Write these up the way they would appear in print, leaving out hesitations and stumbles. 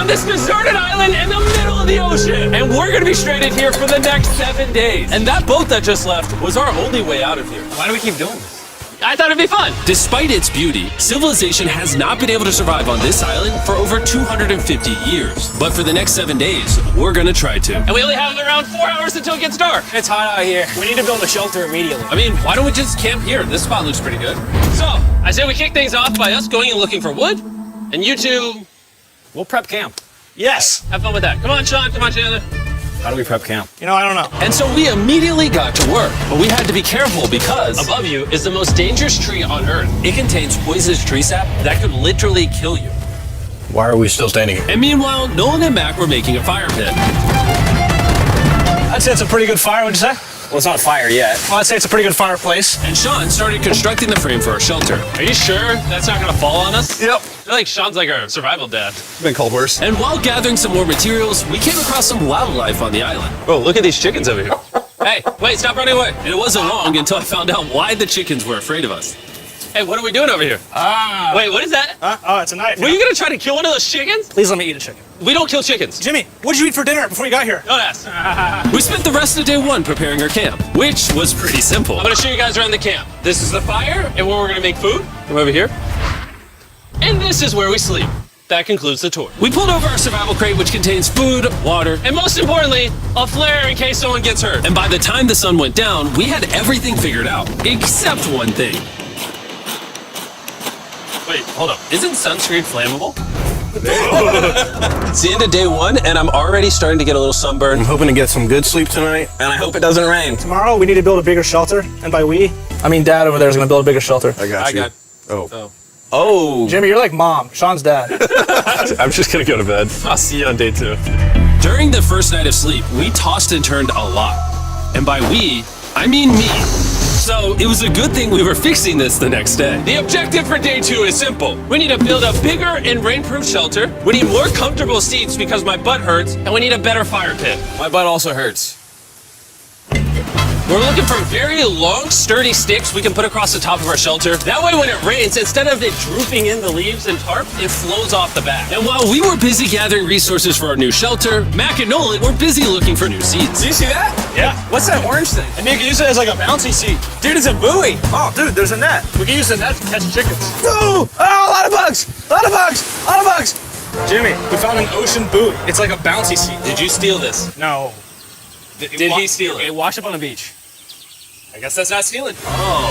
on this deserted island in the middle of the ocean. And we're gonna be stranded here for the next 7 days. And that boat that just left was our only way out of here. Why do we keep doing this? I thought it'd be fun. Despite its beauty, civilization has not been able to survive on this island for over 250 years. But for the next 7 days, we're gonna try to. And we only have around 4 hours until it gets dark. It's hot out here. We need to build a shelter immediately. I mean, why don't we just camp here? This spot looks pretty good. So, I say we kick things off by us going and looking for wood. And you two, We'll prep camp. Yes. have fun with that. Come on, Sean. Come on, Chandler. How do we prep camp? You know, I don't know. And so we immediately got to work, but we had to be careful because above you is the most dangerous tree on Earth. It contains poisonous tree sap that could literally kill you. Why are we still standing here? And meanwhile, Nolan and Mac were making a fire pit. I'd say it's a pretty good fire, would you say? Well, it's not fire yet. Well, I'd say it's a pretty good fireplace. And Sean started constructing the frame for our shelter. Are you sure that's not gonna fall on us? Yep. I feel like Sean's like our survival dad. Been called worse. And while gathering some more materials, we came across some wildlife on the island. Bro, look at these chickens over here. Hey, wait, stop running away. And it wasn't long until I found out why the chickens were afraid of us. Hey, what are we doing over here? Wait, what is that? Oh, it's a knife. Were you gonna try to kill one of those chickens? Please let me eat a chicken. We don't kill chickens. Jimmy, what did you eat for dinner before you got here? Don't ask. We spent the rest of day one preparing our camp, which was pretty simple. I'm gonna show you guys around the camp. This is the fire and where we're gonna make food. Come over here. And this is where we sleep. That concludes the tour. We pulled over our survival crate, which contains food, water, and most importantly, a flare in case someone gets hurt. And by the time the sun went down, we had everything figured out, except one thing. Wait, hold up. Isn't sunscreen flammable? It's the end of day one, and I'm already starting to get a little sunburn. I'm hoping to get some good sleep tonight, and I hope it doesn't rain. Tomorrow we need to build a bigger shelter, and by we, I mean Dad over there is going to build a bigger shelter. I got you. Oh. Oh. Jimmy, you're like Mom. Sean's dad. I'm just gonna go to bed. I'll see you on day 2. During the first night of sleep, we tossed and turned a lot. And by we, I mean me. So it was a good thing we were fixing this the next day. The objective for day 2 is simple. We need to build a bigger and rainproof shelter. We need more comfortable seats because my butt hurts. And we need a better fire pit. My butt also hurts. We're looking for very long, sturdy sticks we can put across the top of our shelter. That way when it rains, instead of it drooping in the leaves and tarp, it flows off the back. And while we were busy gathering resources for our new shelter, Mac and Nolan were busy looking for new seats. Do you see that? Yeah. What's that orange thing? And you can use it as like a bouncy seat. Dude, it's a buoy. Oh, dude, there's a net. We can use the net to catch chickens. Oh, a lot of bugs. A lot of bugs. A lot of bugs. Jimmy, we found an ocean buoy. It's like a bouncy seat. Did you steal this? No. Did he steal it? It washed up on the beach. I guess that's not stealing. Oh,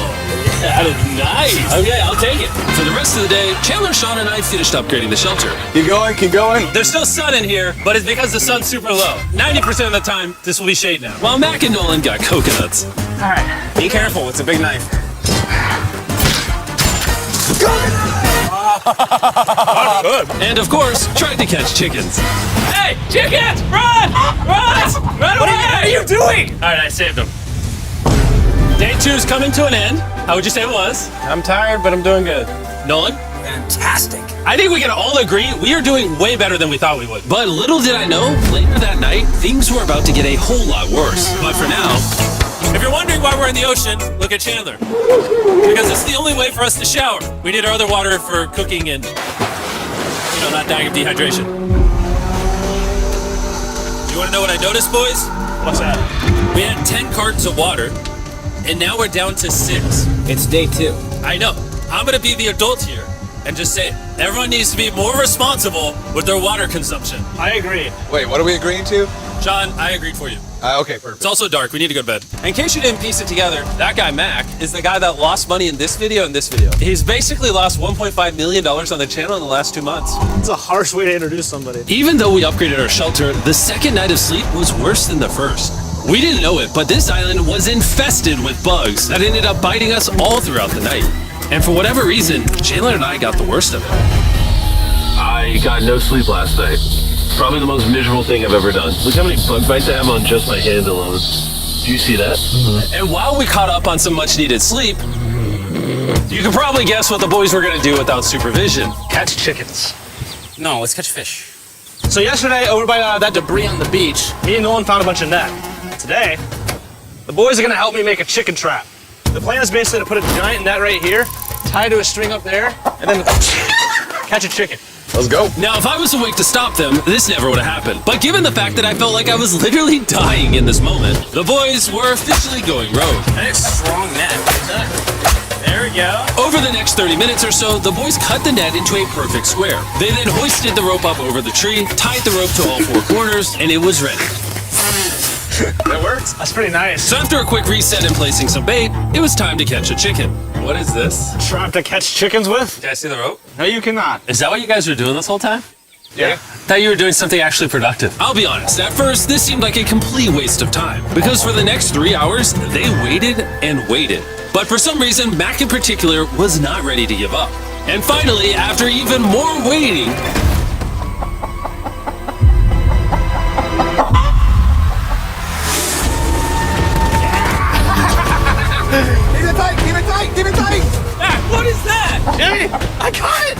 that is nice. Okay, I'll take it. For the rest of the day, Chandler, Sean, and I finished upgrading the shelter. Keep going, keep going. There's still sun in here, but it's because the sun's super low. 90% of the time, this will be shade now. While Mac and Nolan got coconuts. All right, be careful. It's a big knife. Good. And of course, tried to catch chickens. Hey, chickens, run! Run! Run away! What are you doing? All right, I saved them. Day 2 is coming to an end. How would you say it was? I'm tired, but I'm doing good. Nolan? Fantastic. I think we can all agree we are doing way better than we thought we would. But little did I know, later that night, things were about to get a whole lot worse. But for now, if you're wondering why we're in the ocean, look at Chandler. Because it's the only way for us to shower. We need our other water for cooking and, not dying of dehydration. You want to know what I noticed, boys? What's that? We had 10 cartons of water, and now we're down to 6. It's day 2. I know. I'm gonna be the adult here and just say everyone needs to be more responsible with their water consumption. I agree. Wait, what are we agreeing to? John, I agreed for you. Okay, perfect. It's also dark. We need to go to bed. In case you didn't piece it together, that guy Mac is the guy that lost money in this video and this video. He's basically lost $1.5 million on the channel in the last 2 months. It's a harsh way to introduce somebody. Even though we upgraded our shelter, the second night of sleep was worse than the first. We didn't know it, but this island was infested with bugs that ended up biting us all throughout the night. And for whatever reason, Chandler and I got the worst of it. I got no sleep last night. Probably the most miserable thing I've ever done. Look how many bug bites I have on just my hand alone. Do you see that? Mm-hmm. And while we caught up on some much needed sleep, you can probably guess what the boys were gonna do without supervision. Catch chickens. No, let's catch fish. So yesterday, over by that debris on the beach, me and Nolan found a bunch of net. Today, the boys are gonna help me make a chicken trap. The plan is basically to put a giant net right here, tie to a string up there, and then catch a chicken. Let's go. Now, if I was awake to stop them, this never would have happened. But given the fact that I felt like I was literally dying in this moment, the boys were officially going rogue. Nice strong net. There we go. Over the next 30 minutes or so, the boys cut the net into a perfect square. They then hoisted the rope up over the tree, tied the rope to all four corners, and it was ready. That works. That's pretty nice. So after a quick reset and placing some bait, it was time to catch a chicken. What is this? Trap to catch chickens with? Can I see the rope? No, you cannot. Is that what you guys were doing this whole time? Yeah. Thought you were doing something actually productive. I'll be honest, at first, this seemed like a complete waste of time. Because for the next 3 hours, they waited and waited. But for some reason, Mac in particular was not ready to give up. And finally, after even more waiting, Keep it tight, keep it tight, keep it tight. Mac, what is that? Hey, I got it.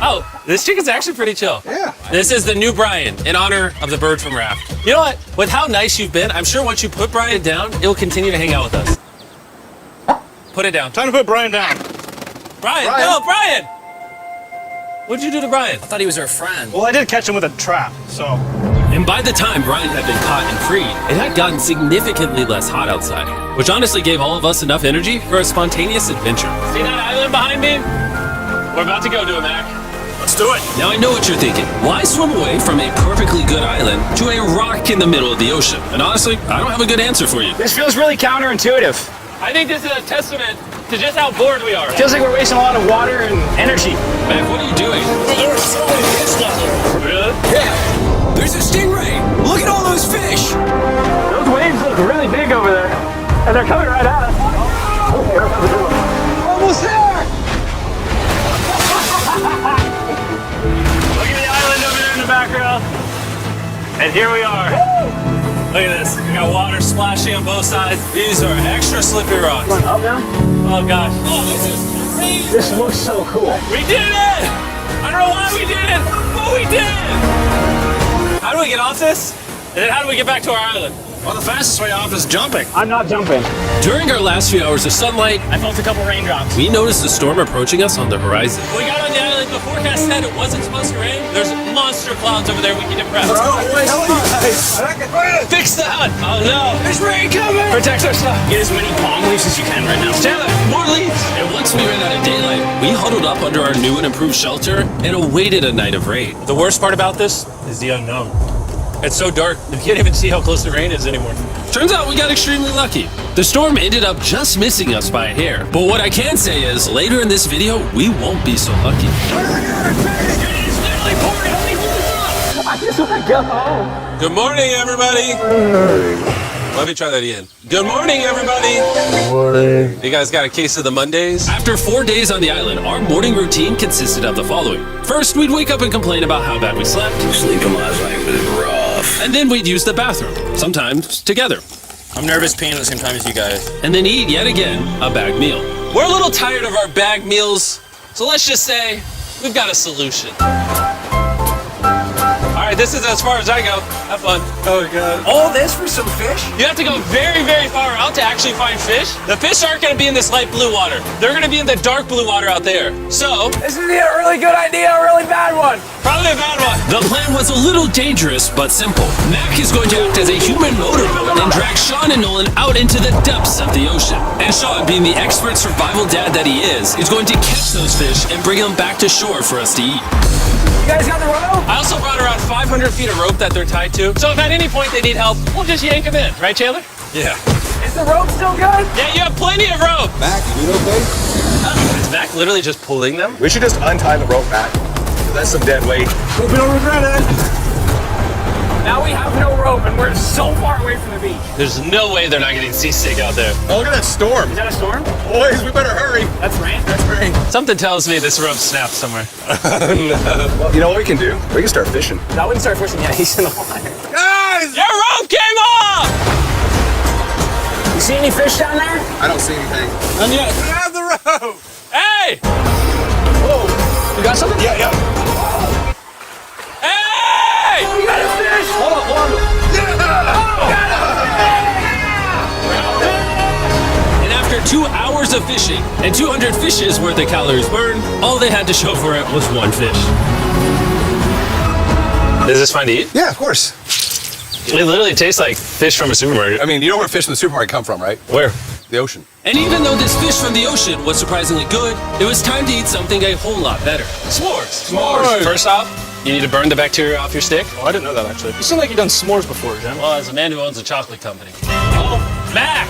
Oh, this chicken's actually pretty chill. Yeah. This is the new Brian, in honor of the bird from Raft. You know what? With how nice you've been, I'm sure once you put Brian down, it'll continue to hang out with us. Put it down. Time to put Brian down. Brian! No, Brian! What'd you do to Brian? I thought he was our friend. Well, I did catch him with a trap, so. And by the time Brian had been caught and freed, it had gotten significantly less hot outside, which honestly gave all of us enough energy for a spontaneous adventure. See that island behind me? We're about to go to it, Mac. Let's do it. Now I know what you're thinking. Why swim away from a perfectly good island to a rock in the middle of the ocean? And honestly, I don't have a good answer for you. This feels really counterintuitive. I think this is a testament to just how bored we are. Feels like we're wasting a lot of water and energy. Mac, what are you doing? There's so many fish down there. Really? Yeah. There's a stingray. Look at all those fish. Those waves look really big over there, and they're coming right at us. Almost there. Look at the island over there in the background. And here we are. Look at this. We got water splashing on both sides. These are extra slippery rocks. Up now? Oh gosh. Oh, this is crazy. This looks so cool. We did it! I don't know why we did it, but we did it! How do we get off this? And then how do we get back to our island? Well, the fastest way off is jumping. I'm not jumping. During our last few hours of sunlight, I felt a couple raindrops. we noticed a storm approaching us on the horizon. We got on the island. The forecast said it wasn't supposed to rain. There's monster clouds over there we can impress. Fix that! Oh no! There's rain coming. Protect ourselves! Get as many palm leaves as you can right now. Taylor, more leaves! And once we ran out of daylight, we huddled up under our new and improved shelter and awaited a night of rain. The worst part about this is the unknown. It's so dark, You can't even see how close the rain is anymore. turns out we got extremely lucky. The storm ended up just missing us by a hair. But what I can say is, later in this video, we won't be so lucky. I just want to go home. Good morning, everybody. Let me try that again. Good morning, everybody. Good morning. You guys got a case of the Mondays? After 4 days on the island, our morning routine consisted of the following. First, we'd wake up and complain about how bad we slept. Sleeping last night was rough. And then we'd use the bathroom, sometimes together. I'm nervous peeing at the same time as you guys. And then eat, yet again, a bagged meal. We're a little tired of our bagged meals, so let's just say we've got a solution. All right, this is as far as I go. Have fun. Oh god. All this for some fish? You have to go very, very far out to actually find fish. The fish aren't going to be in this light blue water. They're going to be in the dark blue water out there. So, This is a really good idea, a really bad one. probably a bad one. The plan was a little dangerous, but simple. Mac is going to act as a human motorboat and drag Sean and Nolan out into the depths of the ocean. And Sean, being the expert survival dad that he is going to catch those fish and bring them back to shore for us to eat. You guys got the rope? I also brought around 500 feet of rope that they're tied to. So if at any point they need help, we'll just yank them in. Right, Chandler? Yeah. Is the rope still good? Yeah, you have plenty of rope. Mac, you okay? Is Mac literally just pulling them? We should just untie the rope, Mac. That's some dead weight. Hope you don't regret it. Now we have no rope and we're so far away from the beach. There's no way they're not getting seasick out there. Oh, look at that storm. Is that a storm? Boys, we better hurry. That's rain. That's rain. Something tells me this rope snapped somewhere. Well, you know what we can do? We can start fishing. I wouldn't start pushing yet. He's in the water. Guys! Your rope came off! You see any fish down there? I don't see anything. Grab the rope! Hey! You got something? Yeah. Hey! You got a fish! Hold on. And after 2 hours of fishing and 200 fishes worth of calories burned, all they had to show for it was one fish. Is this fine to eat? Yeah, of course. It literally tastes like fish from a supermarket. I mean, you know where fish from the supermarket come from, right? Where? The ocean. And even though this fish from the ocean was surprisingly good, it was time to eat something a whole lot better. S'mores. S'mores. First off, you need to burn the bacteria off your stick. Oh, I didn't know that actually. You seem like you've done s'mores before, Jim. Well, as a man who owns a chocolate company. Oh, Mac!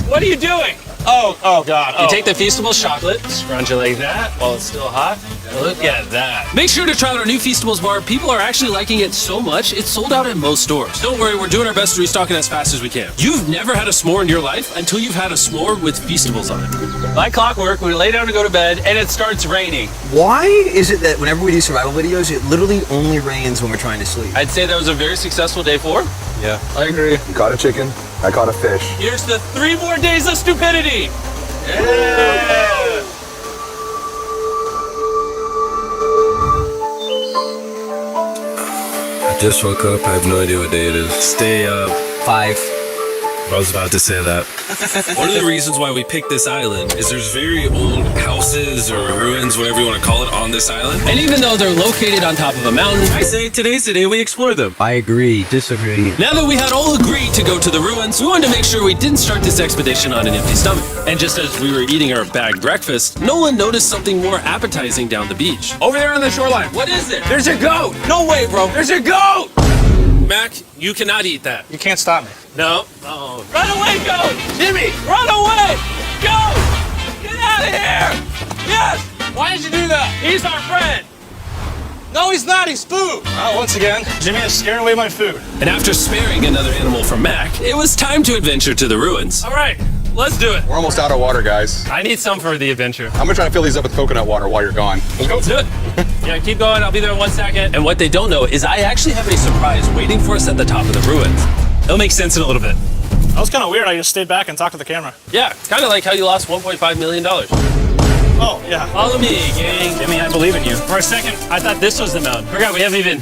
What are you doing? Oh God. You take the Feastables chocolate, scrunch it like that while it's still hot. Look at that. Make sure to try out our new Feastables bar. People are actually liking it so much, it's sold out at most stores. Don't worry, we're doing our best to restock it as fast as we can. You've never had a s'more in your life until you've had a s'more with Feastables on it. Like clockwork, we lay down to go to bed, and it starts raining. Why is it that whenever we do survival videos, it literally only rains when we're trying to sleep? I'd say that was a very successful day 4. Yeah. I agree. You caught a chicken. I caught a fish. Here's the 3 more days of stupidity. Yeah. I just woke up. I have no idea what day it is. Stay up. 5. I was about to say that. One of the reasons why we picked this island is there's very old houses or ruins, whatever you want to call it, on this island. And even though they're located on top of a mountain, I say today's the day we explore them. I agree. Disagree. Now that we had all agreed to go to the ruins, we wanted to make sure we didn't start this expedition on an empty stomach. And just as we were eating our bagged breakfast, Nolan noticed something more appetizing down the beach. Over there on the shoreline. What is it? There's a goat. No way, bro. There's a goat. Mac, you cannot eat that. You can't stop me. No. Oh. Run away, goat. Jimmy, run away. Goat. Get out of here. Yes. Why did you do that? He's our friend. No, he's not. He's food. Oh, once again, Jimmy is scaring away my food. And after sparing another animal from Mac, it was time to adventure to the ruins. All right, let's do it. We're almost out of water, guys. I need some for the adventure. I'm gonna try to fill these up with coconut water while you're gone. Let's do it. Yeah, keep going. I'll be there in 1 second. And what they don't know is I actually have a surprise waiting for us at the top of the ruins. It'll make sense in a little bit. That was kind of weird. I just stayed back and talked to the camera. Yeah, kind of like how you lost $1.5 million. Oh, yeah. Follow me, gang. Jimmy, I believe in you. For a second, I thought this was the mountain. Forgot we haven't even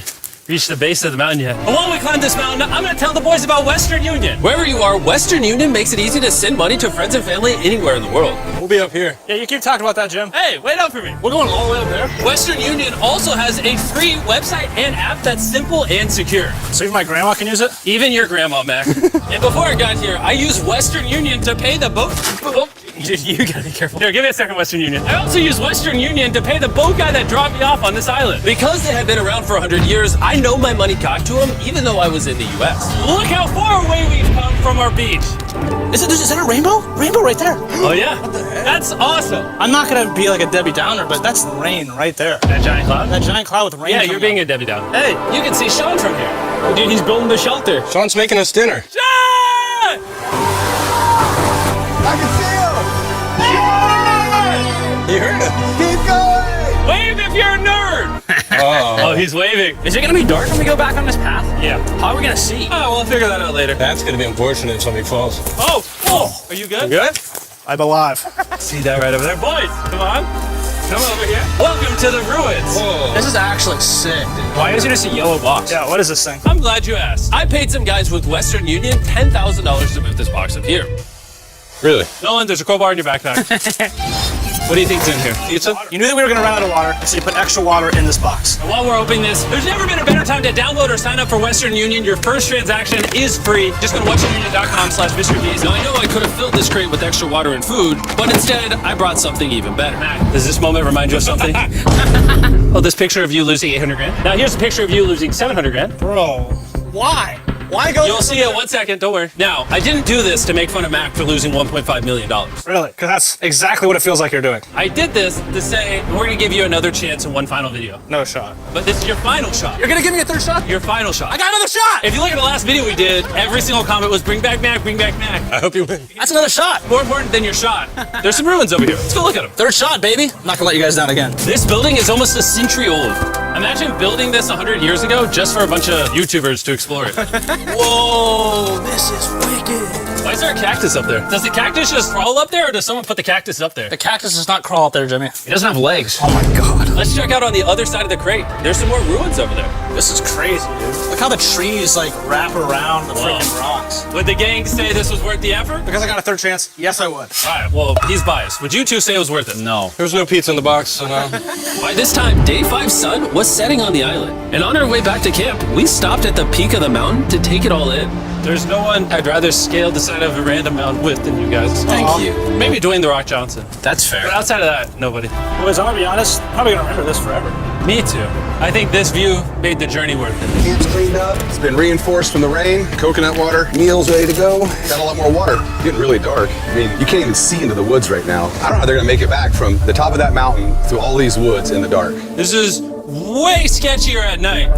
reached the base of the mountain yet. But while we climb this mountain, I'm gonna tell the boys about Western Union. Wherever you are, Western Union makes it easy to send money to friends and family anywhere in the world. We'll be up here. Yeah, you keep talking about that, Jim. Hey, wait up for me. We're going all the way up there. Western Union also has a free website and app that's simple and secure. So even my grandma can use it? Even your grandma, Mac. And before I got here, I used Western Union to pay the boat. Oh, you gotta be careful. Here, give me a second, Western Union. I also used Western Union to pay the boat guy that dropped me off on this island. Because they have been around for 100 years, I know my money got to them even though I was in the US. Look how far away we've come from our beach. Is that a rainbow? Rainbow right there. Oh yeah? That's awesome. I'm not gonna be like a Debbie Downer, but that's rain right there. That giant cloud? That giant cloud with rain. Yeah, coming you're being a Debbie Downer. Hey, you can see Sean from here. Oh, dude, he's building the shelter. Sean's making us dinner. Sean! I can see You heard it. him! Keep going! Wave if you're a nerd! Oh. He's waving. Is it gonna be dark when we go back on this path? Yeah. How are we gonna see? Oh, we'll figure that out later. That's gonna be unfortunate if somebody falls. Oh! Are you good? Good? I'm alive. See that right over there? Boys, come on. Come over here. Welcome to the ruins. Whoa. This is actually sick, dude. Why is it just a yellow box? Yeah, what is this thing? I'm glad you asked. I paid some guys with Western Union $10,000 to move this box up here. Really? Nolan, there's a crowbar in your backpack. What do you think's in here? Pizza? You knew that we were gonna run out of water, so you put extra water in this box. And while we're opening this, there's never been a better time to download or sign up for Western Union. Your first transaction is free. Just go to westernunion.com/mr.beast. Now I know I could have filled this crate with extra water and food, but instead I brought something even better. Does this moment remind you of something? Oh, this picture of you losing 800 grand. Now here's a picture of you losing 700 grand. Bro, why? Why go? You'll see it in 1 second, don't worry. Now, I didn't do this to make fun of Mac for losing $1.5 million. Really? Because that's exactly what it feels like you're doing. I did this to say, we're gonna give you another chance in one final video. No shot. But this is your final shot. You're gonna give me a third shot? Your final shot. I got another shot! If you look at the last video we did, every single comment was bring back Mac, bring back Mac. I hope you win. That's another shot. More important than your shot. There's some ruins over here. Let's go look at them. Third shot, baby. I'm not gonna let you guys down again. This building is almost a century old. Imagine building this 100 years ago just for a bunch of YouTubers to explore it. Whoa, this is wicked. Why is there a cactus up there? Does the cactus just crawl up there or does someone put the cactus up there? The cactus does not crawl up there, Jimmy. It doesn't have legs. Oh my god. Let's check out on the other side of the crate. There's some more ruins over there. This is crazy, dude. Look how the trees like wrap around the Whoa. freaking rocks. Would the gang say this was worth the effort? Because I got a third chance, yes I would. All right, well, he's biased. Would you two say it was worth it? No. There was no pizza in the box, so no. By this time, Day 5's sun was was setting on the island. And on our way back to camp, we stopped at the peak of the mountain to take it all in. There's no one I'd rather scale the side of a random mountain with than you guys. Thank you. Maybe Dwayne The Rock Johnson. That's fair. But outside of that, nobody. Boys, I'm gonna be honest, probably gonna remember this forever. Me too. I think this view made the journey worth it. Camp's cleaned up. It's been reinforced from the rain. Coconut water. Meals ready to go. Got a lot more water. It's getting really dark. I mean, you can't even see into the woods right now. I don't know how they're gonna make it back from the top of that mountain through all these woods in the dark. This is way sketchier at night.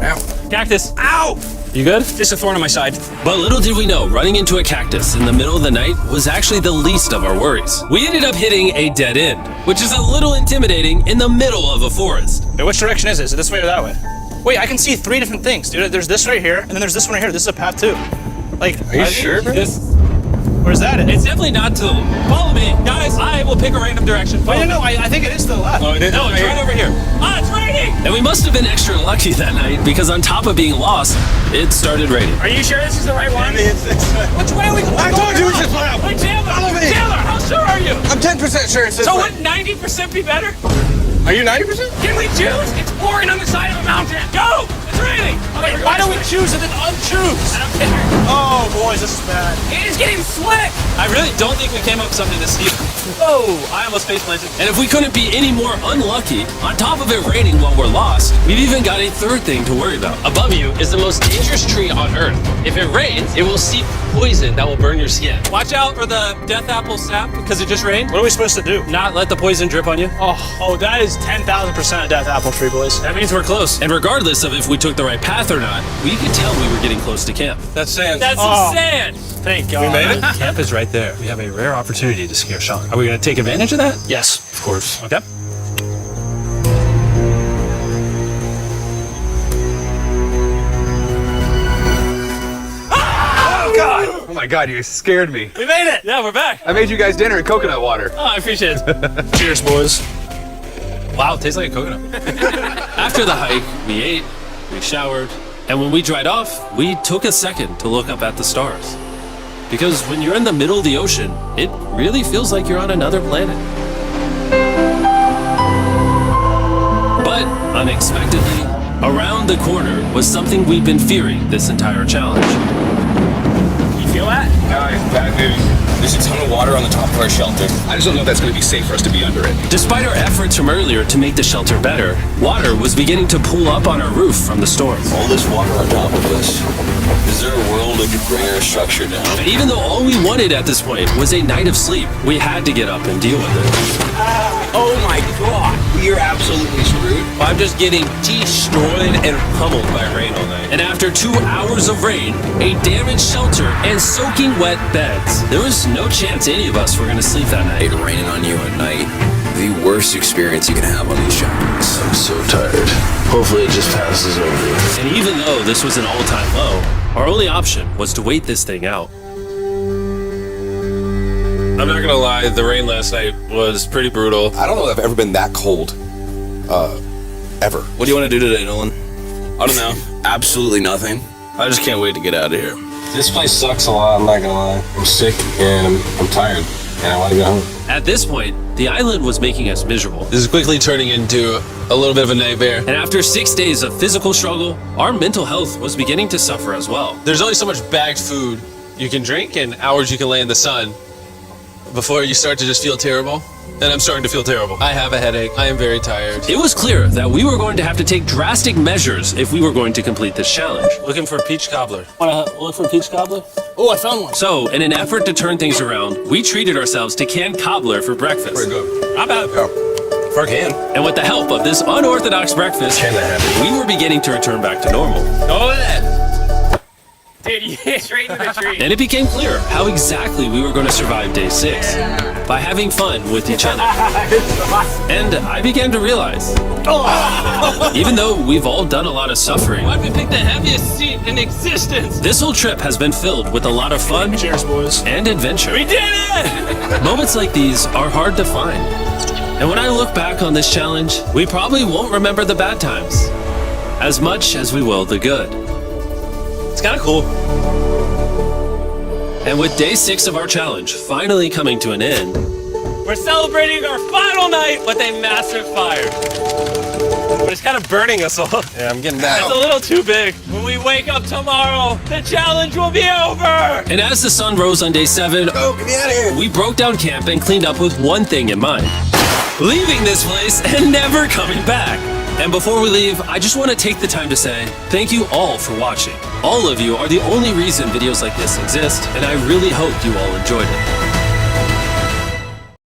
Ow. Cactus. Ow! You good? Just a thorn on my side. But little did we know, running into a cactus in the middle of the night was actually the least of our worries. We ended up hitting a dead end, which is a little intimidating in the middle of a forest. Wait, which direction is it? Is it this way or that way? Wait, I can see 3 different things, dude. There's this right here, and then there's this one right here. This is a path too. Like, Are you sure, bro? Where's that at? It's definitely not to the Follow me. Guys, I will pick a random direction. Wait, no, I think it is to the left. No, it's right over here. Ah, it's raining! And we must have been extra lucky that night because on top of being lost, it started raining. Are you sure this is the right one? Which way are we going? I told you we should fly out. Wait, Chandler! Follow me. Chandler, how sure are you? I'm 10% sure it's this So way. wouldn't 90% be better? Are you 90%? Can we choose? It's pouring on the side of a mountain. Go! It's raining! Wait, why don't we choose and then unchoose? I don't care. Oh, boys, this is bad. It is getting slick! I really don't think we came up with something this steep. Whoa! I almost face planted. And if we couldn't be any more unlucky, on top of it raining while we're lost, we've even got a third thing to worry about. Above you is the most dangerous tree on Earth. If it rains, it will seep poison that will burn your skin. Watch out for the death apple sap because it just rained. What are we supposed to do? Not let the poison drip on you. Oh, that is 10,000% a death apple tree, boys. That means we're close. And regardless of if we took the right path or not, we could tell we were getting close to camp. That's sand. That's Oh. sand. Thank God. We made it. Camp is right there. We have a rare opportunity to scare Sean. Are we going to take advantage of that? Yes. Of course. Okay. Oh, God. Oh my God, you scared me. We made it. Yeah, we're back. I made you guys dinner in coconut water. Oh, I appreciate it. Cheers, boys. Wow, it tastes like a coconut. After the hike, we ate, we showered, and when we dried off, we took a second to look up at the stars. Because when you're in the middle of the ocean, it really feels like you're on another planet. But unexpectedly, around the corner was something we'd been fearing this entire challenge. You feel that? Guys, bad news. There's a ton of water on the top of our shelter. I just don't know if that's going to be safe for us to be under it. Despite our efforts from earlier to make the shelter better, water was beginning to pool up on our roof from the storm. All this water on top of us. Is there a world that could bring our structure down? And even though all we wanted at this point was a night of sleep, we had to get up and deal with it. Oh my God, we are absolutely screwed. I'm just getting destroyed and pummeled by rain all night. And after 2 hours of rain, a damaged shelter, and soaking wet beds, there was no chance any of us were going to sleep that night. It raining on you at night. The worst experience you can have on these showers. I'm so tired. Hopefully it just passes over. And even though this was an all-time low, our only option was to wait this thing out. I'm not gonna lie, the rain last night was pretty brutal. I don't know if I've ever been that cold. Ever. What do you want to do today, Nolan? I don't know. Absolutely nothing. I just can't wait to get out of here. This place sucks a lot, I'm not gonna lie. I'm sick and I'm tired and I want to go home. At this point, the island was making us miserable. This is quickly turning into a little bit of a nightmare. And after 6 days of physical struggle, our mental health was beginning to suffer as well. There's only so much bagged food you can drink and hours you can lay in the sun before you start to just feel terrible. And I'm starting to feel terrible. I have a headache. I am very tired. It was clear that we were going to have to take drastic measures if we were going to complete this challenge. Looking for peach cobbler. Wanna look for peach cobbler? Oh, I found one. So, in an effort to turn things around, we treated ourselves to canned cobbler for breakfast. Pretty good. How about For a can. And with the help of this unorthodox breakfast, Can that happen? we were beginning to return back to normal. Go ahead. Dude, you hit straight into the tree. And it became clear how exactly we were going to survive day 6 by having fun with each other. And I began to realize, even though we've all done a lot of suffering, Why'd we pick the heaviest seat in existence? this whole trip has been filled with a lot of fun Cheers, boys. and adventure. We did it! Moments like these are hard to find. And when I look back on this challenge, we probably won't remember the bad times as much as we will the good. It's kind of cool. And with day 6 of our challenge finally coming to an end, We're celebrating our final night with a massive fire. but it's kind of burning us all. Yeah, I'm getting back. It's a little too big. When we wake up tomorrow, the challenge will be over. And as the sun rose on day 7, Oh, get me out of here. we broke down camp and cleaned up with one thing in mind: leaving this place and never coming back. And before we leave, I just want to take the time to say thank you all for watching. All of you are the only reason videos like this exist, and I really hope you all enjoyed it.